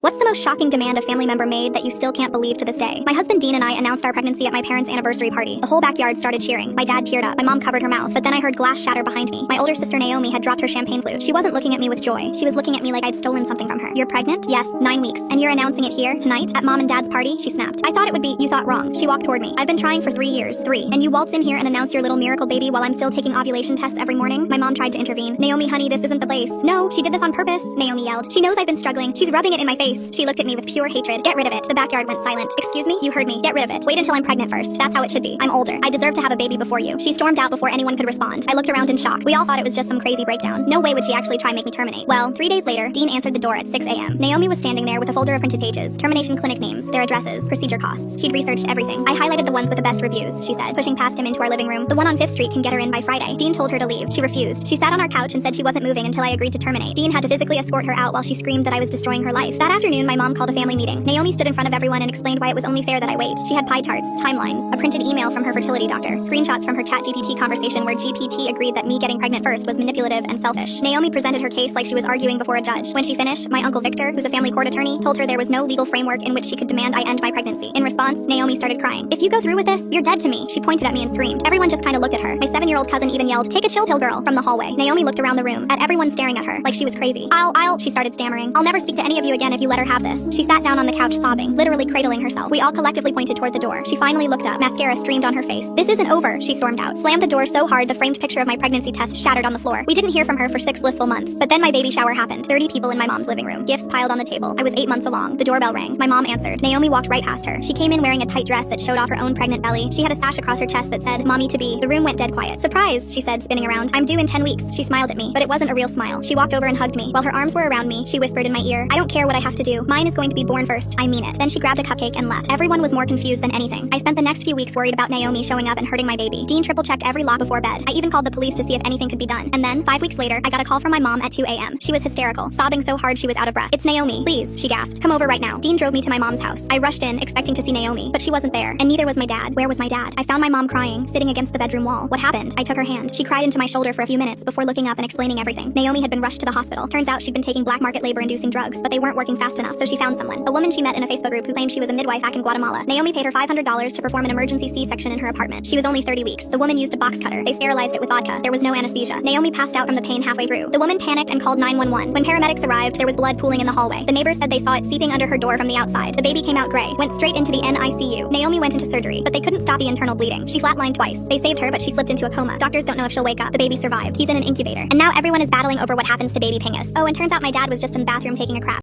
What's the most shocking demand a family member made that you still can't believe to this day? My husband Dean and I announced our pregnancy at my parents' anniversary party. The whole backyard started cheering. My dad teared up. My mom covered her mouth. But then I heard glass shatter behind me. My older sister Naomi had dropped her champagne flute. She wasn't looking at me with joy. She was looking at me like I'd stolen something from her. You're pregnant? Yes, 9 weeks. And you're announcing it here, tonight, at mom and dad's party? She snapped. I thought it would be, you thought wrong. She walked toward me. I've been trying for 3 years. 3. And you waltz in here and announce your little miracle baby while I'm still taking ovulation tests every morning? My mom tried to intervene. Naomi, honey, this isn't the place. No, she did this on purpose. Naomi yelled. She knows I've been struggling. She's rubbing it in my face. She looked at me with pure hatred. Get rid of it. The backyard went silent. Excuse me? You heard me. Get rid of it. Wait until I'm pregnant first. That's how it should be. I'm older. I deserve to have a baby before you. She stormed out before anyone could respond. I looked around in shock. We all thought it was just some crazy breakdown. No way would she actually try and make me terminate. Well, 3 days later, Dean answered the door at 6 a.m. Naomi was standing there with a folder of printed pages, termination clinic names, their addresses, procedure costs. She'd researched everything. I highlighted the ones with the best reviews, she said, pushing past him into our living room. The one on 5th Street can get her in by Friday. Dean told her to leave. She refused. She sat on our couch and said she wasn't moving until I agreed to terminate. Dean had to physically escort her out while she screamed that I was destroying her life. That afternoon, my mom called a family meeting. Naomi stood in front of everyone and explained why it was only fair that I wait. She had pie charts, timelines, a printed email from her fertility doctor, screenshots from her ChatGPT conversation where GPT agreed that me getting pregnant first was manipulative and selfish. Naomi presented her case like she was arguing before a judge. When she finished, my uncle Victor, who's a family court attorney, told her there was no legal framework in which she could demand I end my pregnancy. In response, Naomi started crying. If you go through with this, you're dead to me. She pointed at me and screamed. Everyone just kind of looked at her. My 7-year-old cousin even yelled, "Take a chill pill, girl," from the hallway. Naomi looked around the room, at everyone staring at her, like she was crazy. She started stammering. "I'll never speak to any of you again if you let her have this." She sat down on the couch sobbing, literally cradling herself. We all collectively pointed toward the door. She finally looked up. Mascara streamed on her face. "This isn't over," she stormed out. Slammed the door so hard the framed picture of my pregnancy test shattered on the floor. We didn't hear from her for 6 blissful months. But then my baby shower happened. 30 people in my mom's living room. Gifts piled on the table. I was 8 months along. The doorbell rang. My mom answered. Naomi walked right past her. She came in wearing a tight dress that showed off her own pregnant belly. She had a sash across her chest that said, "Mommy to be." The room went dead quiet. "Surprise," she said, spinning around. "I'm due in 10 weeks. She smiled at me, but it wasn't a real smile. She walked over and hugged me. While her arms were around me, she whispered in my ear, "I don't care what I have to do. Mine is going to be born first. I mean it." Then she grabbed a cupcake and left. Everyone was more confused than anything. I spent the next few weeks worried about Naomi showing up and hurting my baby. Dean triple-checked every lock before bed. I even called the police to see if anything could be done. And then, 5 weeks later, I got a call from my mom at 2 a.m. She was hysterical, sobbing so hard she was out of breath. "It's Naomi. Please," she gasped. "Come over right now." Dean drove me to my mom's house. I rushed in, expecting to see Naomi, but she wasn't there, and neither was my dad. Where was my dad? I found my mom crying, sitting against the bedroom wall. What happened? I took her hand. She cried into my shoulder for a few minutes before looking up and explaining everything. Naomi had been rushed to the hospital. Turns out she'd been taking black market labor-inducing drugs, but they weren't working fast enough, so she found someone. A woman she met in a Facebook group who claimed she was a midwife back in Guatemala. Naomi paid her $500 to perform an emergency C-section in her apartment. She was only 30 weeks. The woman used a box cutter. They sterilized it with vodka. There was no anesthesia. Naomi passed out from the pain halfway through. The woman panicked and called 911. When paramedics arrived, there was blood pooling in the hallway. The neighbors said they saw it seeping under her door from the outside. The baby came out gray, went straight into the NICU. Naomi went into surgery, but they couldn't stop the internal bleeding. She flatlined twice. They saved her, but she slipped into a coma. Doctors don't know if she'll wake up. The baby survived. He's in an incubator. And now everyone is battling over what happens to baby Pingus. Oh, and turns out my dad was just in the bathroom taking a crap.